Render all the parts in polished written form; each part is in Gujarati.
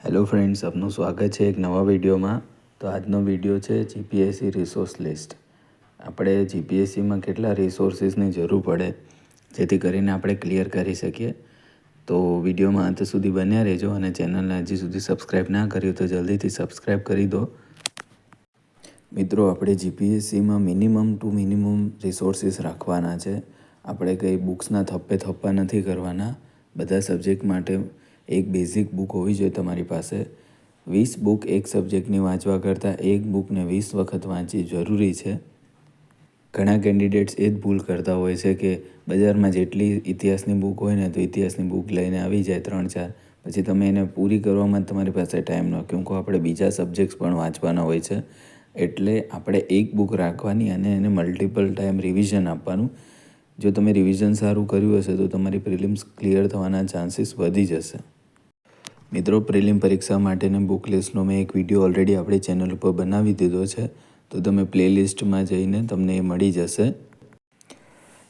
હેલો ફ્રેન્ડ્સ, આપનું સ્વાગત છે એક નવા વિડીયોમાં. તો આજનો વિડીયો છે જીપીએસસી રિસોર્સ લિસ્ટ. આપણે જીપીએસસીમાં કેટલા રિસોર્સિસની જરૂર પડે જેથી કરીને આપણે ક્લિયર કરી શકીએ. તો વિડીયોમાં અંત સુધી બન્યા રહેજો અને ચેનલને હજી સુધી સબસ્ક્રાઈબ ના કર્યું તો જલ્દીથી સબસ્ક્રાઈબ કરી દો. મિત્રો, આપણે જીપીએસસીમાં મિનિમમ ટુ મિનિમમ રિસોર્સિસ રાખવાના છે. આપણે કંઈ બુક્સના થપ્પા નથી કરવાના. બધા સબ્જેક્ટ માટે એક બેઝિક બુક હોવી જોઈએ તમારી પાસે. 20 બુક એક સબ્જેક્ટની વાંચવા કરતાં એક બુકને 20 વખત વાંચવી જરૂરી છે. ઘણા કેન્ડિડેટ્સ એ જ ભૂલ કરતા હોય છે કે બજારમાં જેટલી ઇતિહાસની બુક હોય ને તો ઇતિહાસની બુક લઈને આવી જાય 3-4, પછી તમે એને પૂરી કરવામાં તમારી પાસે ટાઈમ ન, કેમકે આપણે બીજા સબ્જેક્ટ્સ પણ વાંચવાના હોય છે. એટલે આપણે એક બુક રાખવાની અને એને મલ્ટિપલ ટાઈમ રિવિઝન આપવાનું. જો તમે રિવિઝન સારું કર્યું હશે તો તમારી પ્રિલિમ્સ ક્લિયર થવાના ચાન્સીસ વધી જશે. મિત્રો, પ્રિલિમ પરીક્ષા માટેની બુક લિસ્ટનો મેં એક વિડીયો ઓલરેડી આપણી ચેનલ ઉપર બનાવી દીધો છે, તો તમે પ્લેલિસ્ટમાં જઈને તમને એ મળી જશે.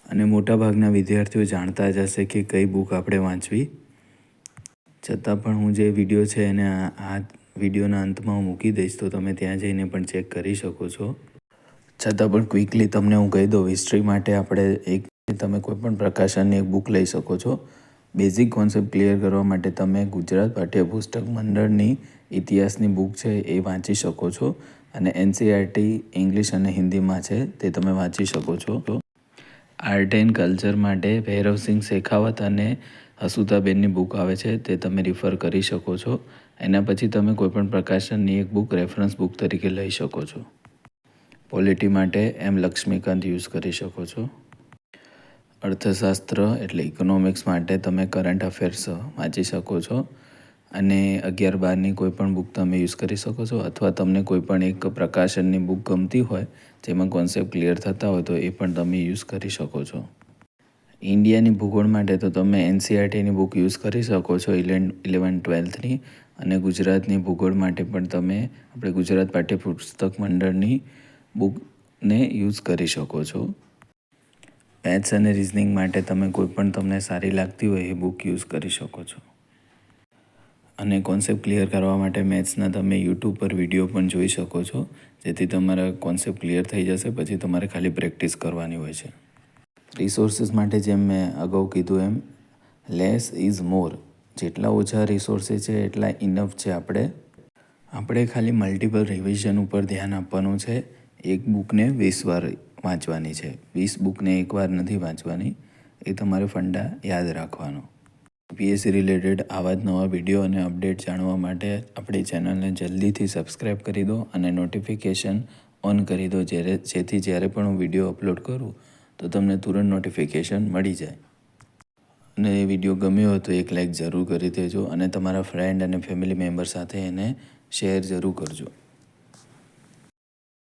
અને મોટાભાગના વિદ્યાર્થીઓ જાણતા જ હશે કે કઈ બુક આપણે વાંચવી. છતાં પણ હું જે વિડીયો છે એને આ વિડીયોના અંતમાં હું મૂકી દઈશ, તો તમે ત્યાં જઈને પણ ચેક કરી શકો છો. છતાં પણ ક્વિકલી તમને હું કહી દઉં, હિસ્ટ્રી માટે આપણે તમે કોઈપણ પ્રકાશનની એક બુક લઈ શકો છો. બેઝિક કોન્સેપ્ટ ક્લિયર કરવા માટે તમે ગુજરાત પાઠ્યપુસ્તક મંડળની ઇતિહાસની બુક છે એ વાંચી શકો છો. અને એનસીઈઆરટી ઇંગ્લિશ અને હિન્દીમાં છે તે તમે વાંચી શકો છો. આર્ટ એન્ડ કલ્ચર માટે ભૈરવસિંહ શેખાવત અને હસુતાબેનની બુક આવે છે તે તમે રિફર કરી શકો છો. એના પછી તમે કોઈપણ પ્રકાશનની એક બુક રેફરન્સ બુક તરીકે લઈ શકો છો. પોલિટી માટે એમ લક્ષ્મીકાંત યુઝ કરી શકો છો. અર્થશાસ્ત્ર એટલે ઇકોનોમિક્સ માટે તમે કરંટ અફેર્સ વાંચી શકો છો. અને 11-12ની કોઈપણ બુક તમે યુઝ કરી શકો છો, અથવા તમને કોઈપણ એક પ્રકાશનની બુક ગમતી હોય જેમાં કોન્સેપ્ટ ક્લિયર થતા હોય તો એ પણ તમે યુઝ કરી શકો છો. ઇન્ડિયાની ભૂગોળ માટે તો તમે એનસીઈઆરટીની બુક યુઝ કરી શકો છો 11-12ની. અને ગુજરાતની ભૂગોળ માટે પણ તમે આપણે ગુજરાત પાઠ્યપુસ્તક મંડળની બુકને યુઝ કરી શકો છો. મેથ્સ અને રિઝનિંગ માટે તમે કોઈપણ તમને સારી લાગતી હોય એ બુક યુઝ કરી શકો છો. અને કોન્સેપ્ટ ક્લિયર કરવા માટે મેથ્સના તમે યુટ્યુબ પર વિડીયો પણ જોઈ શકો છો, જેથી તમારા કોન્સેપ્ટ ક્લિયર થઈ જશે. પછી તમારે ખાલી પ્રેક્ટિસ કરવાની હોય છે. રિસોર્સિસ માટે જેમ મેં અગાઉ કીધું એમ, લેસ ઇઝ મોર. જેટલા ઓછા રિસોર્સિસ છે એટલા ઇનફ છે. આપણે ખાલી મલ્ટિપલ રિવિઝન ઉપર ધ્યાન આપવાનું છે. એક બુકને 20 વાર વાંચવાની છે, 20 બુકને એકવાર નથી વાંચવાની. એ તમારે ફંડા યાદ રાખવાનો. પીએસસી રિલેટેડ આવા જ નવા વિડીયો અને અપડેટ જાણવા માટે આપણી ચેનલને જલ્દીથી સબસ્ક્રાઈબ કરી દો અને નોટિફિકેશન ઓન કરી દો, જેથી જ્યારે પણ હું વિડીયો અપલોડ કરું તો તમને તુરંત નોટિફિકેશન મળી જાય. અને એ વિડીયો ગમ્યો હોય તો એક લાઈક જરૂર કરી દેજો અને તમારા ફ્રેન્ડ અને ફેમિલી મેમ્બર સાથે એને શેર જરૂર કરજો.